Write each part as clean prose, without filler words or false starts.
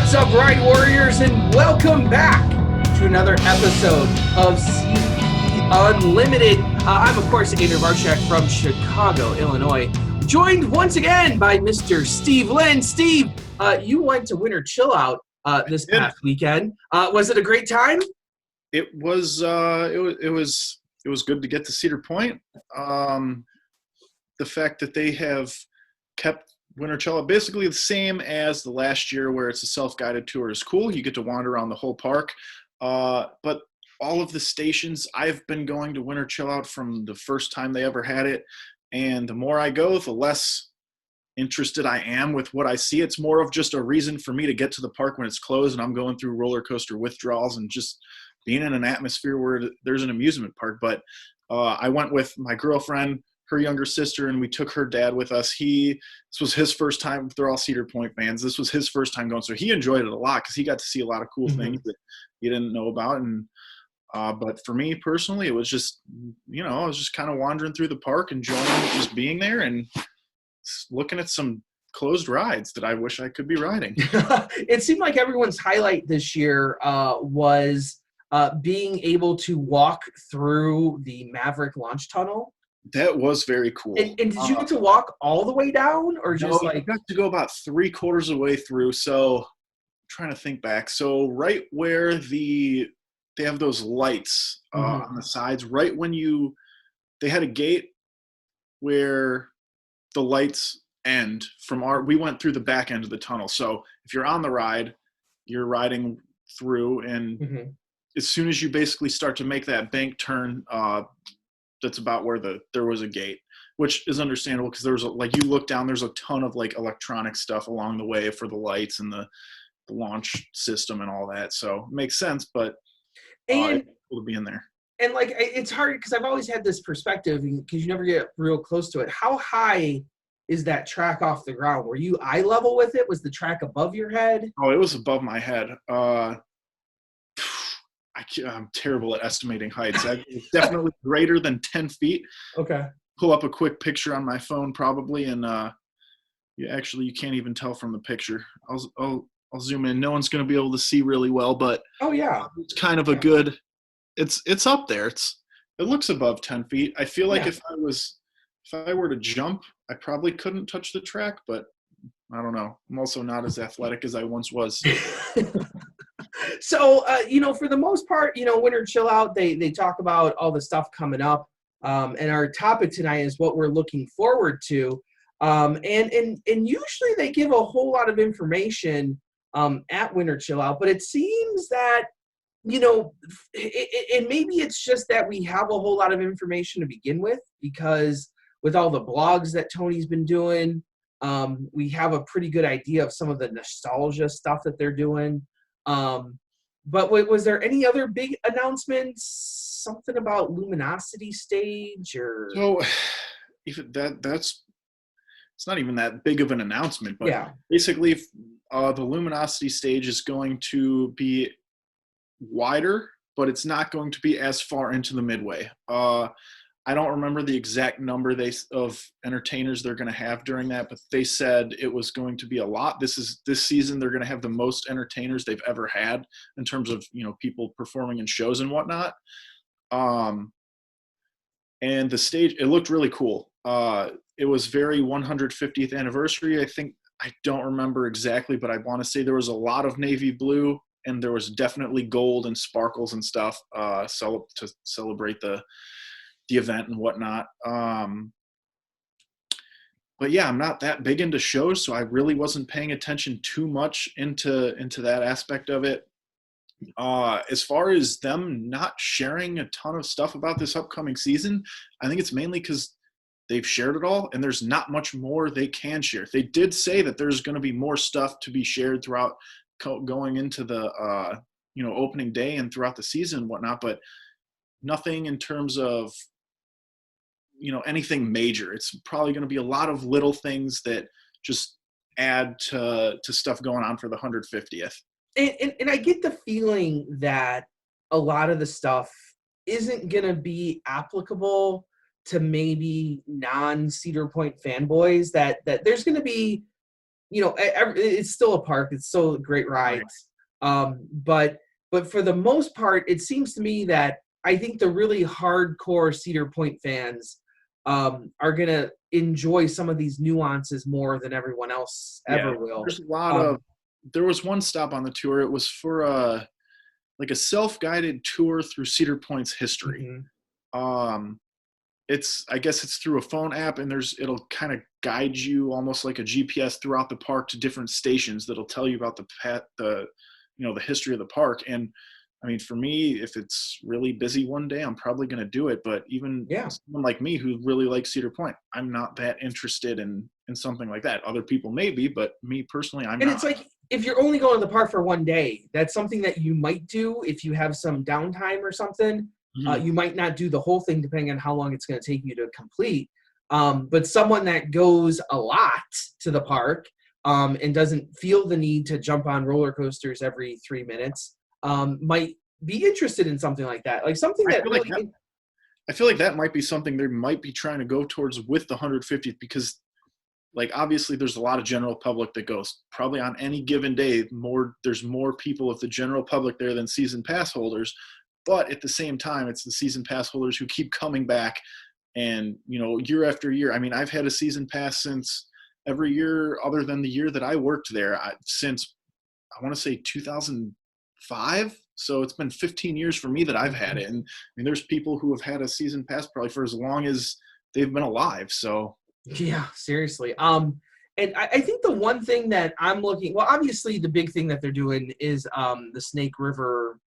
What's up, Ride Warriors, and welcome back to another episode of CE Unlimited. I'm, of course, Adrian Varchak from Chicago, Illinois, joined once again by Mr. Steve Lynn. Steve, you went to Winter Chill Out this past weekend. Was it a great time? It was good to get to Cedar Point. The fact that they have kept Winter Chill Out basically the same as the last year, where it's a self-guided tour, is cool. You get to wander around the whole park. But all of the stations, I've been going to Winter Chill Out from the first time they ever had it. And the more I go, the less interested I am with what I see. It's more of just a reason for me to get to the park when it's closed and I'm going through roller coaster withdrawals and just being in an atmosphere where there's an amusement park. But I went with my girlfriend, her younger sister, and we took her dad with us. This was his first time. They're all Cedar Point fans. This was his first time going, so he enjoyed it a lot because he got to see a lot of cool things that he didn't know about. And but for me personally, it was just, I was just kind of wandering through the park, enjoying just being there and looking at some closed rides that I wish I could be riding. It seemed like everyone's highlight this year was being able to walk through the Maverick launch tunnel. That was very cool. And did you get to walk all the way down, or just I got to go about 3/4 of the way through? So I'm trying to think back. So right where they have those lights on the sides, right when they had a gate where the lights end we went through the back end of the tunnel. So if you're on the ride, you're riding through, and as soon as you basically start to make that bank turn, that's about where there was a gate, which is understandable because there's you look down, there's a ton of electronic stuff along the way for the lights and the launch system and all that. So it makes sense, but it's cool to be in there. And it's hard because I've always had this perspective because you never get real close to it. How high is that track off the ground? Were you eye level with it? Was the track above your head? Oh, it was above my head. I'm terrible at estimating heights. It's definitely greater than 10 feet. Okay. Pull up a quick picture on my phone probably, and you can't even tell from the picture. I'll zoom in. No one's going to be able to see really well, but it's kind of a good. It's up there. It looks above 10 feet. I feel like if I were to jump, I probably couldn't touch the track, but I don't know. I'm also not as athletic as I once was. So, for the most part, Winter Chill Out, they talk about all the stuff coming up. And our topic tonight is what we're looking forward to. And usually they give a whole lot of information at Winter Chill Out, but it seems that, and maybe it's just that we have a whole lot of information to begin with, because with all the blogs that Tony's been doing, we have a pretty good idea of some of the nostalgia stuff that they're doing. But was there any other big announcements? Something about Luminosity stage, or? So, even that's it's not even that big of an announcement. But basically, the Luminosity stage is going to be wider, but it's not going to be as far into the midway. I don't remember the exact number of entertainers they're going to have during that, but they said it was going to be a lot. This season they're going to have the most entertainers they've ever had in terms of people performing in shows and whatnot. And the stage, it looked really cool. It was very 150th anniversary. I don't remember exactly, but I want to say there was a lot of navy blue, and there was definitely gold and sparkles and stuff to celebrate the event and whatnot. But yeah, I'm not that big into shows, so I really wasn't paying attention too much into that aspect of it. As far as them not sharing a ton of stuff about this upcoming season, I think it's mainly because they've shared it all and there's not much more they can share. They did say that there's going to be more stuff to be shared throughout going into the opening day and throughout the season and whatnot, but nothing in terms of anything major. It's probably going to be a lot of little things that just add to stuff going on for the 150th. And I get the feeling that a lot of the stuff isn't going to be applicable to maybe non-Cedar Point fanboys, that there's going to be it's still a park. It's still great Right. rides. But for the most part, it seems to me that I think the really hardcore Cedar Point fans are gonna enjoy some of these nuances more than everyone else Yeah. ever will. There's a lot of. Um, There was one stop on the tour. It was for like a self-guided tour through Cedar Point's history. mhm. Um, I guess it's through a phone app, and it'll kind of guide you almost like a GPS throughout the park to different stations that'll tell you about the history of the park. And I mean, for me, if it's really busy one day, I'm probably going to do it. But even Yeah. someone like me who really likes Cedar Point, I'm not that interested in something like that. Other people may be, but me personally, I'm And not. it's like if you're only going to the park for one day, that's something that you might do if you have some downtime or something. Mhm. You might not do the whole thing depending on how long it's going to take you to complete. But someone that goes a lot to the park and doesn't feel the need to jump on roller coasters every 3 minutes might be interested in something like that. Like something I that feel like really, I feel like that might be something they might be trying to go towards with the 150th, because like obviously there's a lot of general public that goes probably on any given day. There's more people of the general public there than season pass holders, but at the same time it's the season pass holders who keep coming back, and year after year. I mean, I've had a season pass since every year other than the year that I worked there, since I want to say 2005. So it's been 15 years for me that I've had it. And I mean, there's people who have had a season pass probably for as long as they've been alive. So yeah, seriously. And I think the one thing that I'm looking, well, obviously the big thing that they're doing is the Snake River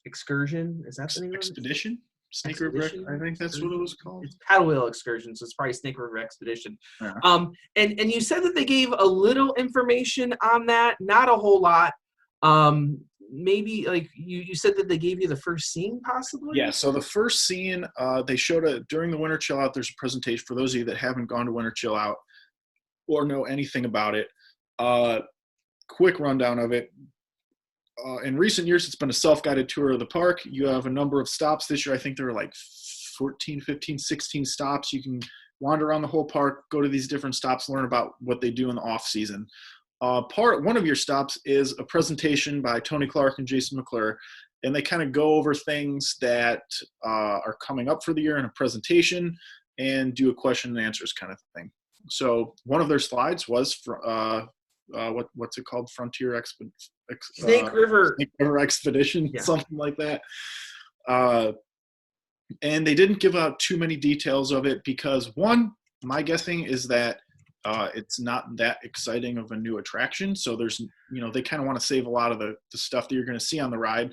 excursion. Is that the name of it? expedition, Snake River, I Expedition? think that's what it Excursion? was called. It's paddle wheel excursion, so it's probably Snake River Expedition. Yeah. And you said that they gave a little information on that, not a whole lot. Maybe like you said that they gave you the first scene, possibly. Yeah, so the first scene, they showed during the Winter Chill Out. There's a presentation for those of you that haven't gone to Winter Chill Out or know anything about it. Quick rundown of it. In recent years, it's been a self-guided tour of the park. You have a number of stops. This year, I think there were like 14, 15, 16 stops. You can wander around the whole park, go to these different stops, learn about what they do in the off-season. One of your stops is a presentation by Tony Clark and Jason McClure, and they kind of go over things that are coming up for the year in a presentation and do a question and answers kind of thing. So one of their slides was what's it called? Snake River. Snake River Expedition, Yeah. something like that. And they didn't give out too many details of it because, one, my guessing is that it's not that exciting of a new attraction. So they kind of want to save a lot of the stuff that you're going to see on the ride.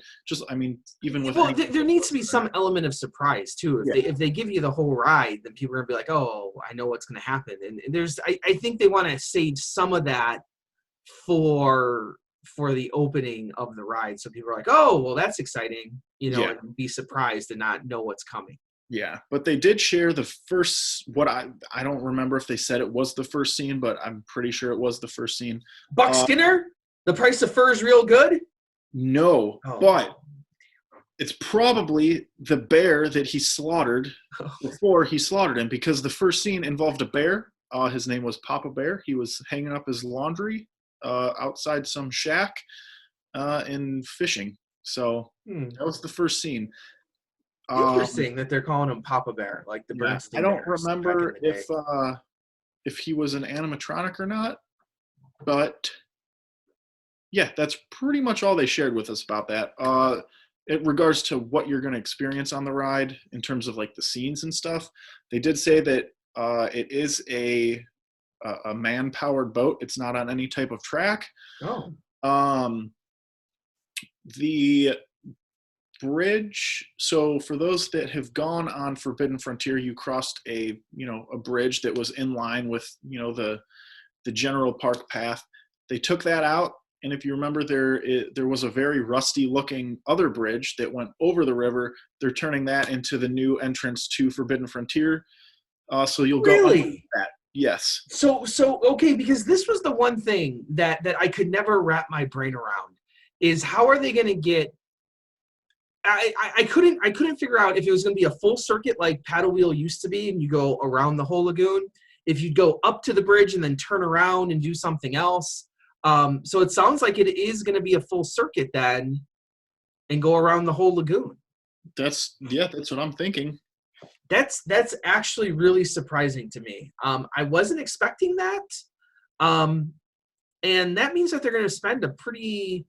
Even with There needs to be some element of surprise too. If they give you the whole ride, then people are gonna be like, "Oh, I know what's gonna happen." And I think they want to save some of that for the opening of the ride, so people are like, "Oh, well, that's exciting," and be surprised and not know what's coming. Yeah, but they did share the first. What I don't remember if they said it was the first scene, but I'm pretty sure it was the first scene. Buck Skinner, the price of fur is real good. No, Oh. but it's probably the bear that he slaughtered before he slaughtered him, because the first scene involved a bear. His name was Papa Bear. He was hanging up his laundry outside some shack and fishing. So that was the first scene. Interesting that they're calling him Papa Bear, like the Bernstein. I don't Bears remember back in the day. if he was an animatronic or not, but yeah, that's pretty much all they shared with us about that. In regards to what you're going to experience on the ride in terms of like the scenes and stuff, they did say that it is a man-powered boat. It's not on any type of track. Oh. The bridge, so for those that have gone on Forbidden Frontier, you crossed a bridge that was in line with the general park path. They took that out, and if you remember, there was a very rusty looking other bridge that went over the river. They're turning that into the new entrance to Forbidden Frontier, so you'll go under that. Yes. So okay, because this was the one thing that I could never wrap my brain around, is how are they going to get. I couldn't figure out if it was going to be a full circuit like Paddle Wheel used to be, and you go around the whole lagoon. if you'd go up to the bridge and then turn around and do something else. So it sounds like it is going to be a full circuit then and go around the whole lagoon. That's what I'm thinking. That's actually really surprising to me. I wasn't expecting that. And that means that they're going to spend a pretty,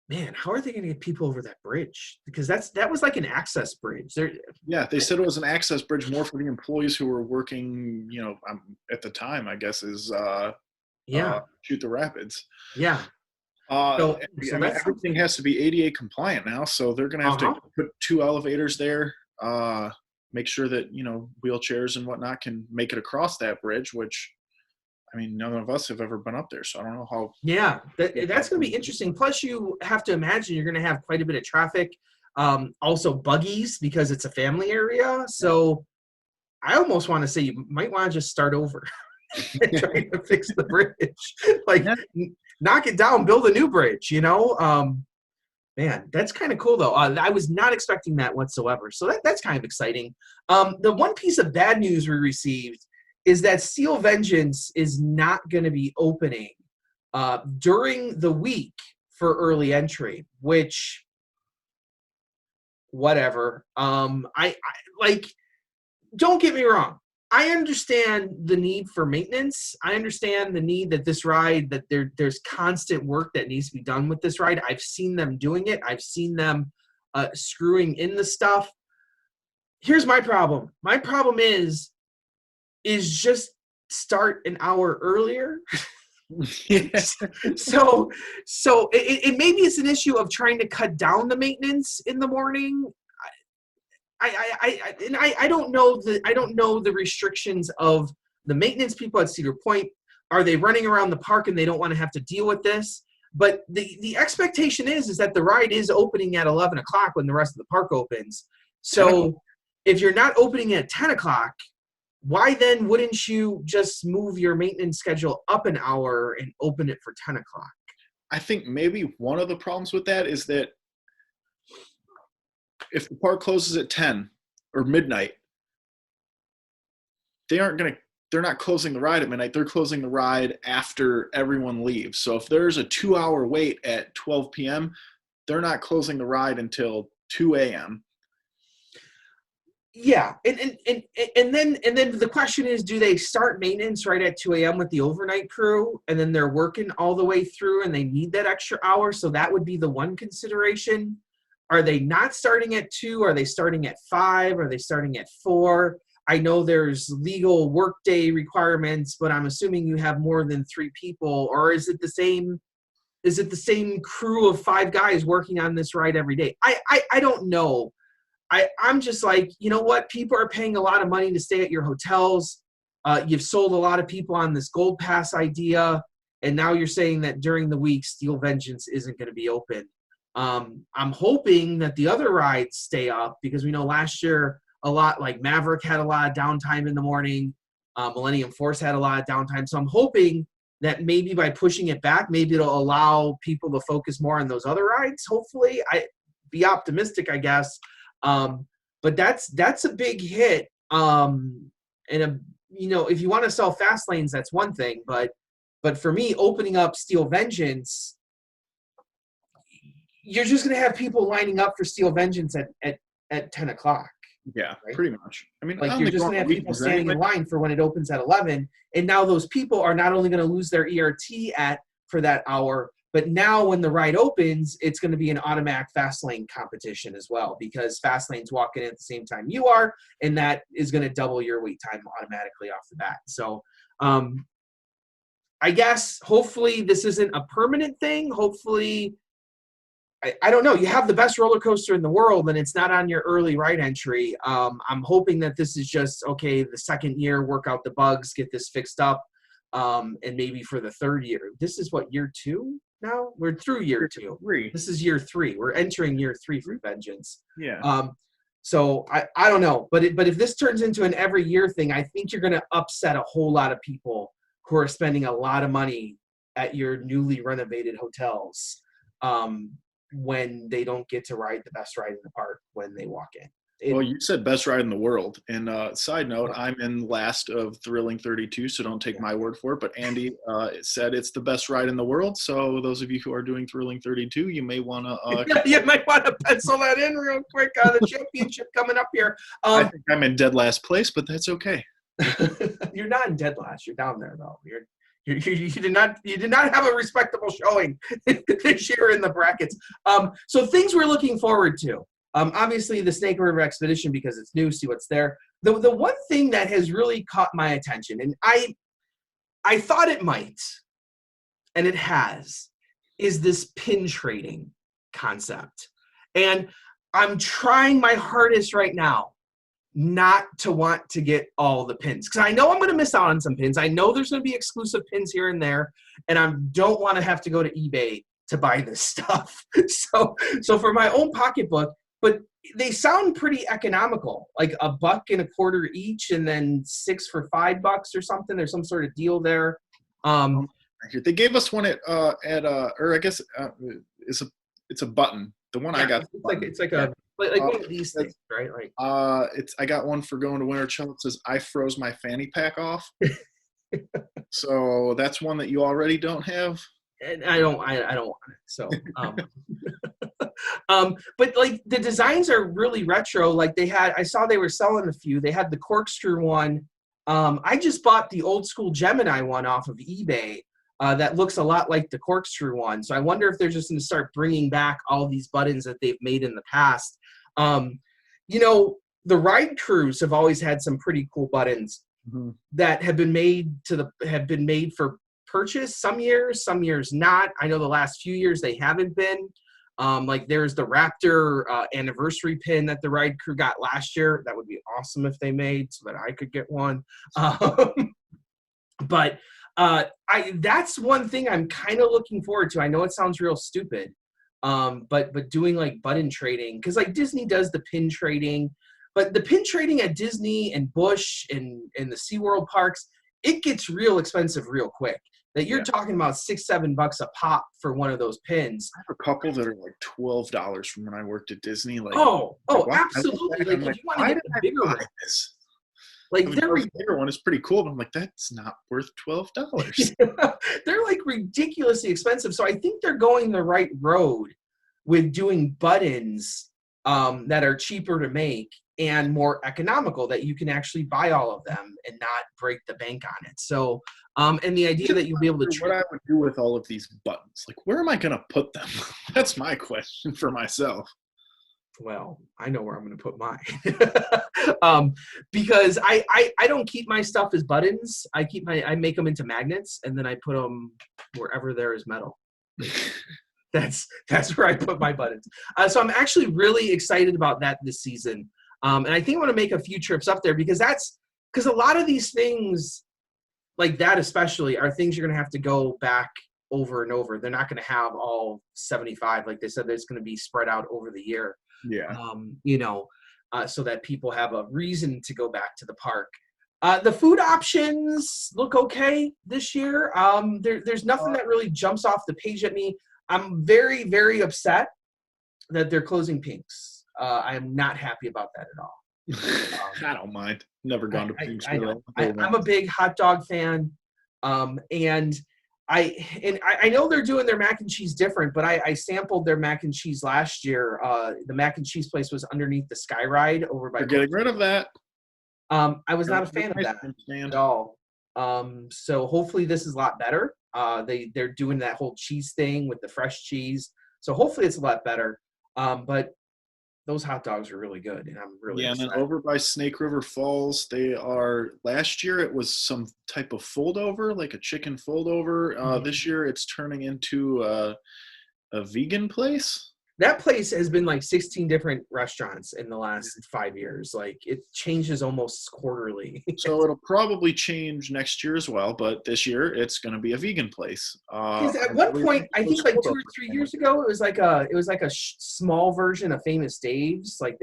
man, how are they going to get people over that bridge? Because that was like an access bridge. Yeah, they said it was an access bridge more for the employees who were working, at the time, I guess, is Yeah, Shoot the Rapids. yeah. I So mean, that's everything has to be ADA compliant now, so they're going to have to put 2 elevators there, make sure that, wheelchairs and whatnot can make it across that bridge, which, I mean, none of us have ever been up there, so I don't know how. Yeah, that's going to be interesting. Plus, you have to imagine you're going to have quite a bit of traffic. Also, buggies because it's a family area. So I almost want to say you might want to just start over and try to fix the bridge. Like, knock it down, build a new bridge, Man, that's kind of cool, though. I was not expecting that whatsoever. So that's kind of exciting. The one piece of bad news we received is that Steel Vengeance is not going to be opening during the week for early entry, which, whatever. I like, don't get me wrong. I understand the need for maintenance. I understand the need that this ride, that there's constant work that needs to be done with this ride. I've seen them doing it. I've seen them screwing in the stuff. Here's my problem. My problem is just start an hour earlier. So it maybe it's an issue of trying to cut down the maintenance in the morning. I don't know the restrictions of the maintenance people at Cedar Point. Are they running around the park and they don't want to have to deal with this? But the expectation is that the ride is opening at 11 o'clock when the rest of the park opens. So if you're not opening at 10 o'clock, why then wouldn't you just move your maintenance schedule up an hour and open it for 10 o'clock? I think maybe one of the problems with that is that if the park closes at 10 or midnight, they're not closing the ride at midnight. They're closing the ride after everyone leaves. So if there's a 2-hour wait at 12 p.m., they're not closing the ride until 2 a.m. Yeah, and then the question is, do they start maintenance right at 2 a.m. with the overnight crew, and then they're working all the way through, and they need that extra hour? So that would be the one consideration. Are they not starting at 2? Are they starting at 5? Are they starting at 4? I know there's legal workday requirements, but I'm assuming you have more than 3 people, or is it the same? Is it the same crew of 5 guys working on this ride every day? I don't know. I'm just like, you know what? People are paying a lot of money to stay at your hotels. You've sold a lot of people on this Gold Pass idea, and now you're saying that during the week, Steel Vengeance isn't going to be open. I'm hoping that the other rides stay up because we know last year a lot, like Maverick had a lot of downtime in the morning. Millennium Force had a lot of downtime. So I'm hoping that maybe by pushing it back, maybe it'll allow people to focus more on those other rides. Hopefully, be optimistic, I guess. But that's a big hit. And if you want to sell fast lanes, that's one thing. But for me, opening up Steel Vengeance, you're just going to have people lining up for Steel Vengeance at 10 o'clock. Yeah, right? pretty much. I mean, like you're just going to have people standing in line for when it opens at 11. And now those people are not only going to lose their ERT for that hour, but now when the ride opens, it's going to be an automatic fast lane competition as well, because fast lanes walk in at the same time you are, and that is going to double your wait time automatically off the bat. So I guess hopefully this isn't a permanent thing. Hopefully, I don't know. You have the best roller coaster in the world, and it's not on your early ride entry. I'm hoping that this is just, okay, the second year, work out the bugs, get this fixed up, and maybe for the third year. This is what, year 2 now? We're through year 2. This is year 3. We're entering year 3 for Vengeance. Yeah. So I don't know. But if this turns into an every year thing, I think you're going to upset a whole lot of people who are spending a lot of money at your newly renovated hotels. When they don't get to ride the best ride in the park when they walk in. Well, you said best ride in the world. And side note, I'm in last of Thrilling 32, so don't take my word for it. But Andy said it's the best ride in the world. So those of you who are doing Thrilling 32, you may want to. You might want to pencil that in real quick. The championship coming up here. I think I'm in dead last place, but that's okay. You're not in dead last. You're down there though. You did not have a respectable showing this year in the brackets. So things we're looking forward to. Obviously the Snake River Expedition because it's new. See what's there. The one thing that has really caught my attention, and I thought it might, and it has, is this pin trading concept. And I'm trying my hardest right now not to want to get all the pins because I know I'm going to miss out on some pins. I know there's going to be exclusive pins here and there, and I don't want to have to go to eBay to buy this stuff. So for my own pocketbook, but they sound pretty economical, like $1.25 each, and then 6 for $5 or something. There's some sort of deal there. They gave us one or I guess it's a button. The one I got. It's like one of these things, right? Like I got one for going to Winterchill. It says I froze my fanny pack off. So that's one that you already don't have. And I don't want it. So, but like the designs are really retro. Like I saw they were selling a few. They had the corkscrew one. I just bought the old school Gemini one off of eBay. That looks a lot like the corkscrew one. So I wonder if they're just going to start bringing back all these buttons that they've made in the past. The ride crews have always had some pretty cool buttons that have been made for purchase. Some years not. I know the last few years they haven't been. Like there's the Raptor anniversary pin that the ride crew got last year. That would be awesome if they made so that I could get one. But that's one thing I'm kind of looking forward to. I know it sounds real stupid, but doing like button trading, because like Disney does the pin trading, but the pin trading at Disney and Busch and the SeaWorld parks, it gets real expensive real quick. That you're talking about $6-7 a pop for one of those pins. I have a couple that are like $12 from when I worked at Disney. Like absolutely. Like if you want to get the bigger one. Like the bigger one is pretty cool, but I'm like, that's not worth $12. They're like ridiculously expensive. So I think they're going the right road with doing buttons that are cheaper to make and more economical, that you can actually buy all of them and not break the bank on it. So and the idea that you'll be able to what I would do with all of these buttons, like where am I going to put them? That's my question for myself. Well, I know where I'm going to put mine. Because I don't keep my stuff as buttons. I make them into magnets, and then I put them wherever there is metal. That's where I put my buttons. So I'm actually really excited about that this season. And I think I want to make a few trips up there because a lot of these things like that especially are things you're going to have to go back over and over. They're not going to have all 75. Like they said, there's going to be spread out over the year. Yeah. So that people have a reason to go back to the park. The food options look okay this year. There's nothing that really jumps off the page at me. I'm very, very upset that they're closing Pink's. I am not happy about that at all. I don't mind. Never gone to Pink's. I know. I'm a big hot dog fan, and I know they're doing their mac and cheese different, but I sampled their mac and cheese last year. The mac and cheese place was underneath the Sky Ride over by. They're getting rid of that. I was not a fan of that at all. So hopefully this is a lot better. They're doing that whole cheese thing with the fresh cheese. So hopefully it's a lot better. But those hot dogs are really good, and I'm really excited. And then over by Snake River Falls, last year it was some type of foldover, like a chicken foldover. This year it's turning into a vegan place. That place has been like 16 different restaurants in the last 5 years. Like it changes almost quarterly. So it'll probably change next year as well, but this year it's going to be a vegan place. Because at one point, I think like 2 or 3 years ago, it was like a small version of Famous Dave's. Like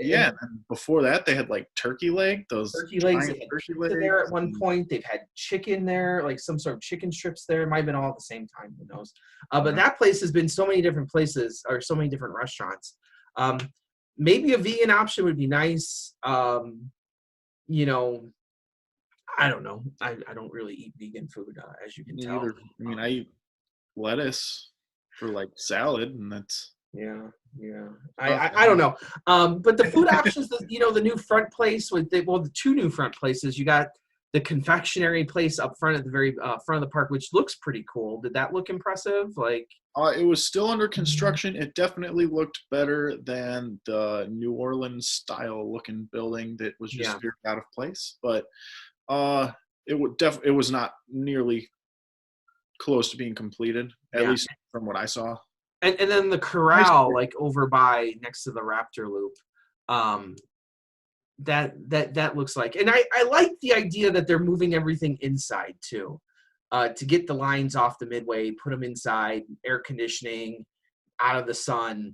and before that they had like turkey legs. Turkey legs there at one point. They've had chicken there, like some sort of chicken strips there. It might have been all at the same time. Who knows? But that place has been so many different places or so many different restaurants. maybe a vegan option would be nice. You know, I don't know. I don't really eat vegan food, as you can Me tell. either. I mean, I eat lettuce for like salad, and that's Yeah, yeah. about I don't it. know. But the food options, the new front place with the two new front places. You got the confectionery place up front at the very front of the park, which looks pretty cool. Did that look impressive? Like, It was still under construction. It definitely looked better than the New Orleans style looking building that was yeah, just very out of place. But it was not nearly close to being completed, at yeah. least from what I saw. And then the Nice. corral, like over by next to the Raptor Loop, um, that looks like. And I like the idea that they're moving everything inside too, to get the lines off the midway, put them inside, air conditioning, out of the sun.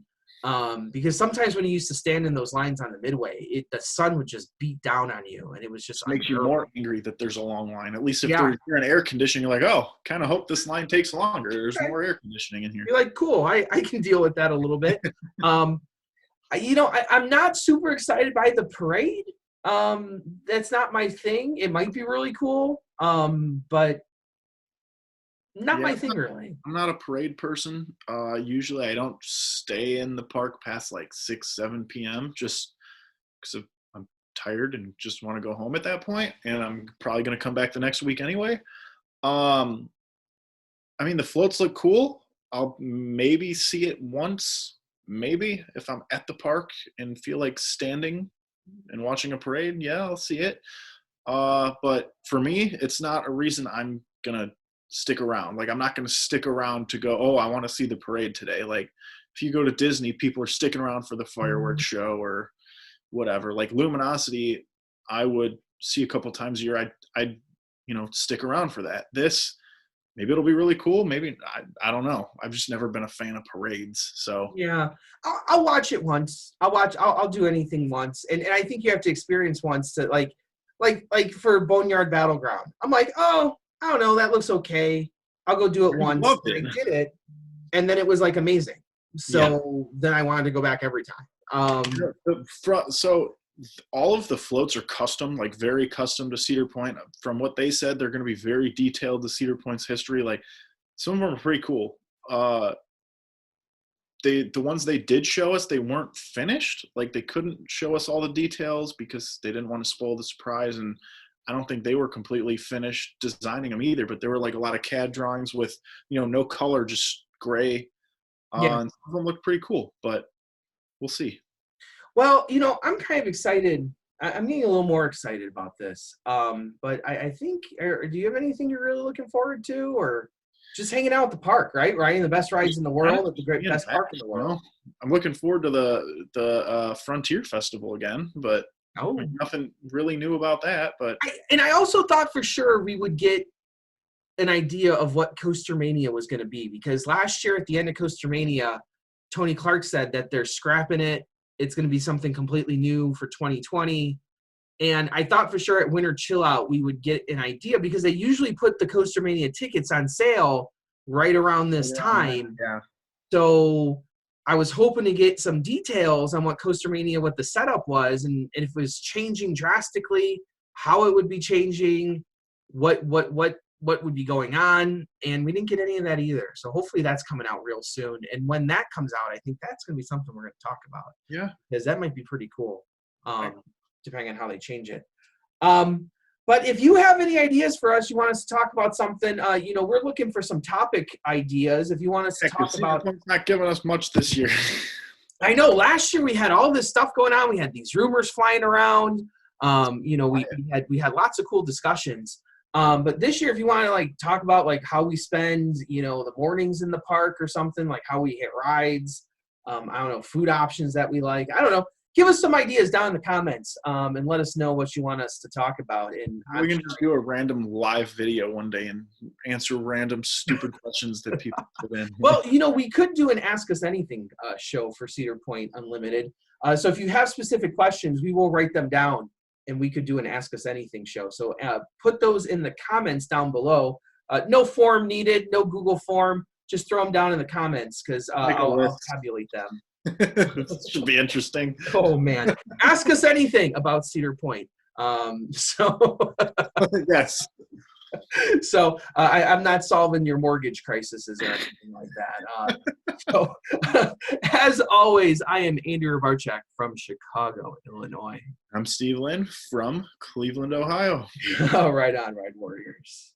Because sometimes when you used to stand in those lines on the midway, the sun would just beat down on you, and it was just Just makes you more unbearable. angry that there's a long line. At least if Yeah, you're in air conditioning, you're like, oh, kind of hope this line takes longer. There's okay. more air conditioning in here. You're like, cool. I can deal with that a little bit. Um, I'm not super excited by the parade. That's not my thing. It might be really cool, but not Yeah, my thing really. I'm not a parade person. Usually I don't stay in the park past like 6, 7 p.m. just because I'm tired and just want to go home at that point, and I'm probably going to come back the next week anyway. Um, I mean, the floats look cool. I'll maybe see it once, maybe if I'm at the park and feel like standing and watching a parade. Yeah, I'll see it. But for me, it's not a reason I'm gonna stick around. Like I'm not gonna stick around to go, oh, I want to see the parade today. Like if you go to Disney, people are sticking around for the fireworks show or whatever. Like Luminosity, I would see a couple times a year. I'd stick around for that. This maybe it'll be really cool. Maybe I don't know. I've just never been a fan of parades. So Yeah, I'll watch it once. I'll do anything once, and I think you have to experience once to like for Boneyard Battleground. I'm like, oh, I don't know, that looks okay. I'll go do it you once. loved And I it. did it, and then it was like amazing. Yeah. So then I wanted to go back every time. The front, so all of the floats are custom, like very custom to Cedar Point. From what they said, they're going to be very detailed to Cedar Point's history. Like some of them are pretty cool. The ones they did show us, they weren't finished. Like they couldn't show us all the details because they didn't want to spoil the surprise. And I don't think they were completely finished designing them either. But there were like a lot of CAD drawings with no color, just gray. Yeah. And some of them look pretty cool, but we'll see. Well, I'm kind of excited. I'm getting a little more excited about this. But I think, do you have anything you're really looking forward to, or just hanging out at the park, right? Riding the best rides in the Kind world of at the great best back, park in the world. I'm looking forward to the Frontier Festival again, but I Oh, mean, nothing really new about that. But and I also thought for sure we would get an idea of what Coaster Mania was going to be, because last year at the end of Coaster Mania, Tony Clark said that they're scrapping it. It's going to be something completely new for 2020. And I thought for sure at Winter Chill Out we would get an idea, because they usually put the Coaster Mania tickets on sale right around this time. yeah, So I was hoping to get some details on what Coaster Mania, what the setup was, and if it was changing drastically, how it would be changing, what would be going on, and we didn't get any of that either. So hopefully that's coming out real soon. And when that comes out, I think that's going to be something we're going to talk about, yeah. because that might be pretty cool, depending on how they change it. But if you have any ideas for us, you want us to talk about something, we're looking for some topic ideas. If you want us to talk Cedar about, Point's not giving us much this year. I know last year we had all this stuff going on. We had these rumors flying around. We had lots of cool discussions. But this year, if you want to talk about how we spend, the mornings in the park or something, like how we hit rides, I don't know, food options that we like. I don't know. Give us some ideas down in the comments, and let us know what you want us to talk about. And We can just do a random live video one day and answer random stupid questions that people put in. well, we could do an Ask Us Anything show for Cedar Point Unlimited. So if you have specific questions, we will write them down, and we could do an Ask Us Anything show. So put those in the comments down below. No form needed, no Google form. Just throw them down in the comments, because I'll tabulate them. This should be interesting. Oh man, ask us anything about Cedar Point. So Yes. I'm not solving your mortgage crises or anything like that. As always, I am Andrew Ravarchak from Chicago, Illinois. I'm Steve Lynn from Cleveland, Ohio. Right on, Ride Warriors.